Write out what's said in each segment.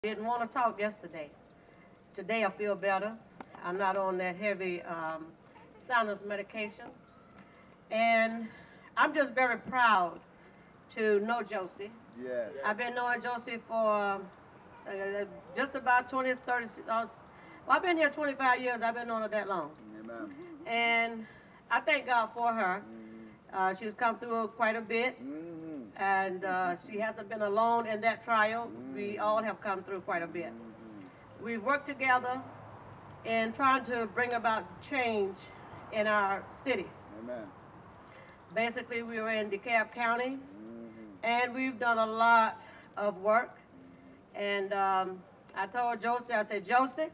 Didn't want to talk yesterday. Today I feel better. I'm not on that heavy sinus medication. And I'm just very proud to know Josie. Yes. I've been knowing Josie for just about 20, 30, well, I've been here 25 years. I've been knowing her that long. Amen. And I thank God for her. She's come through quite a bit, and she hasn't been alone in that trial. We all have come through quite a bit. We've worked together in trying to bring about change in our city. Amen. Basically, we were in DeKalb County, and we've done a lot of work. And I told Josie, I said, Josie,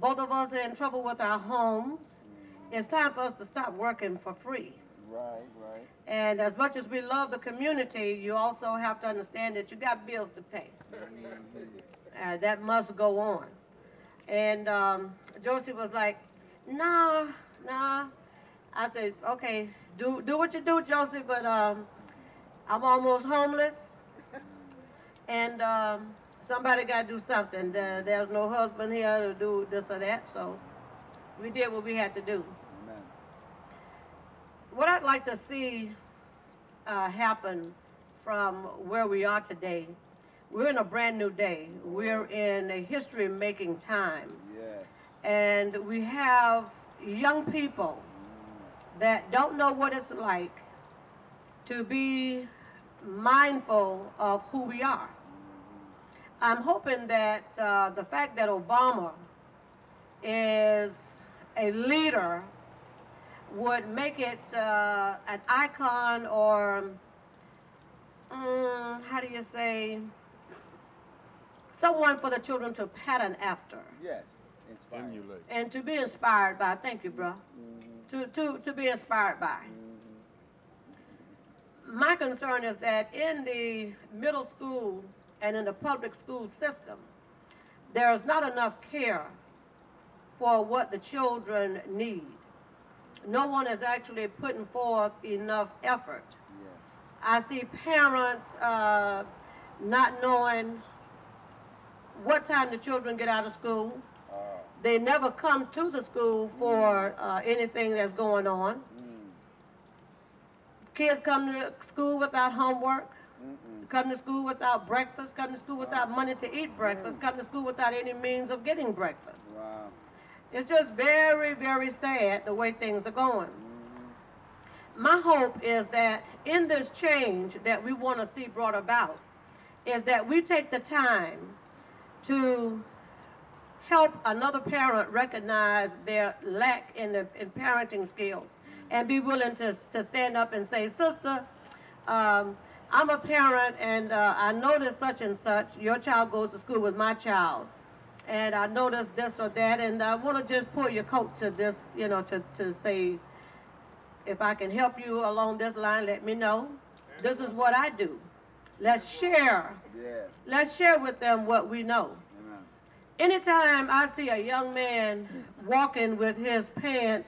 both of us are in trouble with our homes. It's time for us to stop working for free. Right. And as much as we love the community, you also have to understand that you got bills to pay. That must go on. And Josie was like, nah, nah. I said, okay, do what you do, Josie, but I'm almost homeless, and somebody got to do something. There's no husband here to do this or that, so we did what we had to do. Amen. What I'd like to see happen from where we are today, we're in a brand new day. We're in a history-making time. Yes. And we have young people that don't know what it's like to be mindful of who we are. I'm hoping that the fact that Obama is a leader would make it an icon, or how do you say, someone for the children to pattern after. Yes. Inspired. Emulate. And to be inspired by. Thank you, bro. To be inspired by. My concern is that in the middle school and in the public school system, there is not enough care for what the children need. No one is actually putting forth enough effort. Yes. I see parents not knowing what time the children get out of school. They never come to the school for anything that's going on. Kids come to school without homework, come to school without breakfast, come to school without money to eat breakfast, come to school without any means of getting breakfast. Wow. It's just very, very sad the way things are going. My hope is that in this change that we want to see brought about, is that we take the time to help another parent recognize their lack in parenting skills, and be willing to stand up and say, sister, I'm a parent, and I noticed such and such. Your child goes to school with my child, and I noticed this or that, and I want to just pull your coat to this, to say, if I can help you along this line, let me know. This is what I do. Let's share. Yes. Let's share with them what we know. Amen. Anytime I see a young man walking with his pants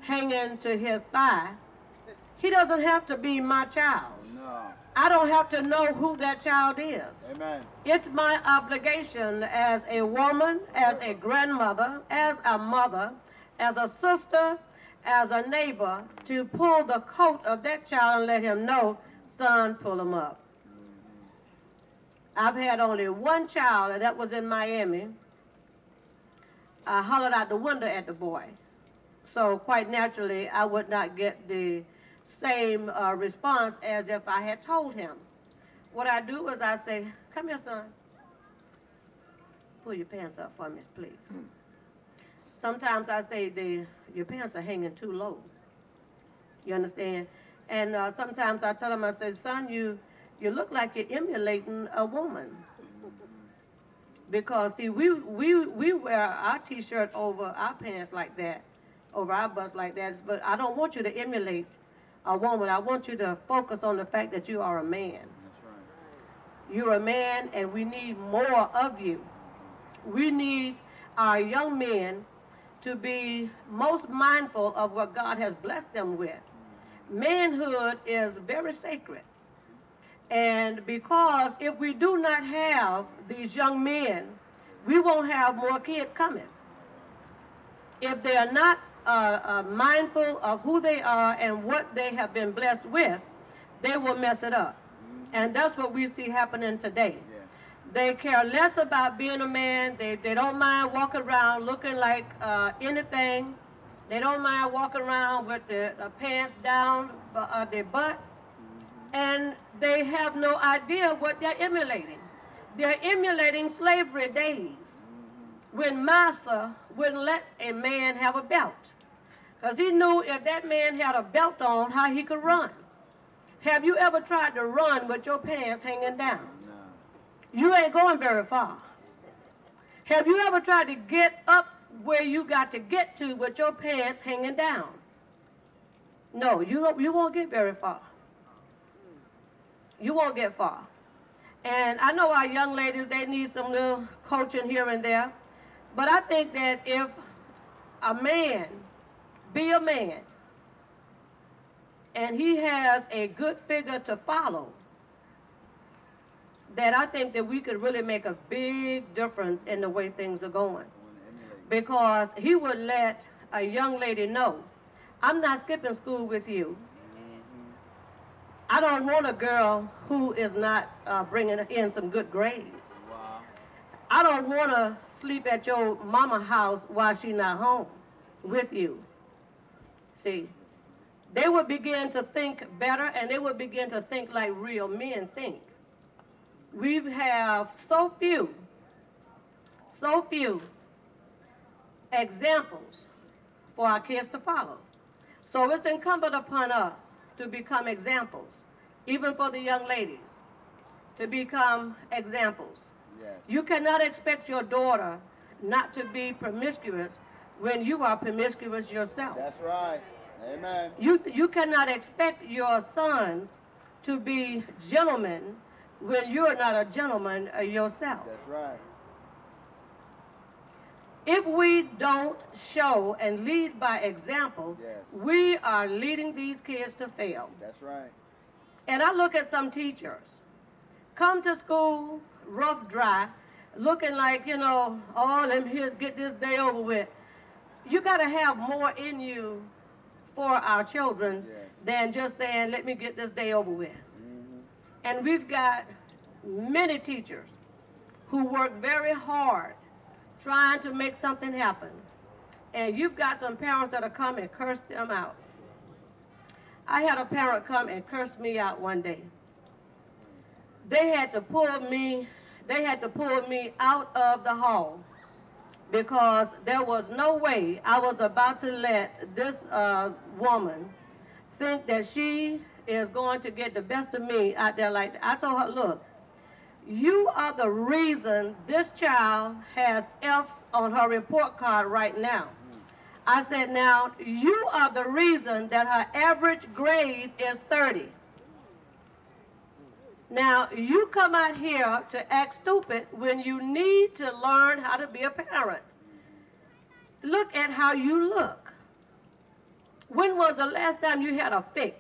hanging to his thigh, he doesn't have to be my child. No. I don't have to know who that child is. Amen. It's my obligation as a woman, as a grandmother, as a mother, as a sister, as a neighbor, to pull the coat of that child and let him know, son, pull him up. I've had only one child, and that was in Miami. I hollered out the window at the boy. So quite naturally, I would not get the same response as if I had told him. What I do is I say, come here, son. Pull your pants up for me, please. Sometimes I say, your pants are hanging too low. You understand? And sometimes I tell him, I say, son, you look like you're emulating a woman. Because, see, we wear our T-shirt over our pants like that, over our butts like that, but I don't want you to emulate a woman. I want you to focus on the fact that you are a man. That's right. You're a man, and we need more of you. We need our young men to be most mindful of what God has blessed them with. Manhood is very sacred. And because if we do not have these young men, we won't have more kids coming. If they are not mindful of who they are and what they have been blessed with, they will mess it up. And that's what we see happening today. Yeah. They care less about being a man. They don't mind walking around looking like anything. They don't mind walking around with their pants down their butt. And they have no idea what they're emulating. They're emulating slavery days when Massa wouldn't let a man have a belt. Because he knew if that man had a belt on, how he could run. Have you ever tried to run with your pants hanging down? No. You ain't going very far. Have you ever tried to get up where you got to get to with your pants hanging down? No, you won't get very far. You won't get far. And I know our young ladies, they need some little coaching here and there. But I think that if a man be a man and he has a good figure to follow, that I think that we could really make a big difference in the way things are going. Because he would let a young lady know, I'm not skipping school with you. I don't want a girl who is not bringing in some good grades. Wow. I don't want to sleep at your mama house while she's not home with you. See, they would begin to think better, and they would begin to think like real men think. We have so few examples for our kids to follow. So it's incumbent upon us to become examples, even for the young ladies, to become examples. Yes. You cannot expect your daughter not to be promiscuous when you are promiscuous yourself. That's right. Amen. You cannot expect your sons to be gentlemen when you're not a gentleman yourself. That's right. If we don't show and lead by example, Yes. we are leading these kids to fail. That's right. And I look at some teachers, come to school rough, dry, looking like, oh, let me get this day over with. You got to have more in you for our children than just saying, let me get this day over with. And we've got many teachers who work very hard trying to make something happen. And you've got some parents that'll come and curse them out. I had a parent come and curse me out one day. They had to pull me out of the hall because there was no way I was about to let this woman think that she is going to get the best of me out there like that. I told her, look, you are the reason this child has F's on her report card right now. I said, now, you are the reason that her average grade is 30. Now, you come out here to act stupid when you need to learn how to be a parent. Look at how you look. When was the last time you had a fix?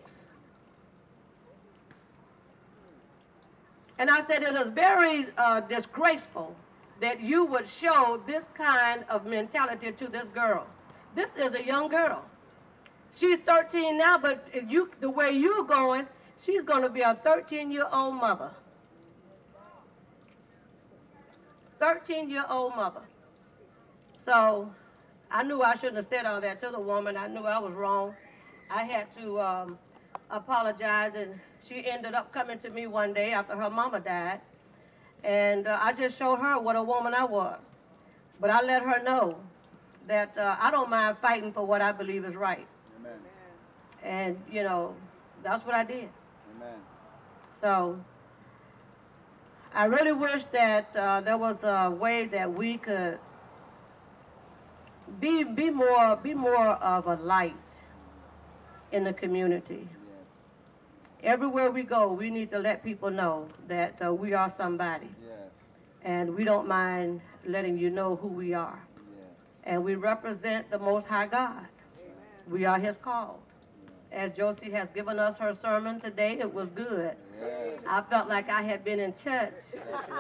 And I said, it is very disgraceful that you would show this kind of mentality to this girl. This is a young girl. She's 13 now, but the way you're going, she's going to be a 13-year-old mother. 13-year-old mother. So I knew I shouldn't have said all that to the woman. I knew I was wrong. I had to apologize, and she ended up coming to me one day after her mama died, and I just showed her what a woman I was. But I let her know that I don't mind fighting for what I believe is right. Amen. And, that's what I did. Amen. So I really wish that there was a way that we could be more of a light in the community. Yes. Everywhere we go, we need to let people know that we are somebody. Yes. And we don't mind letting you know who we are. Yes. And we represent the Most High God. We are His called. as Josie has given us her sermon today. It was good. Yeah. I felt like I had been in church. That's right.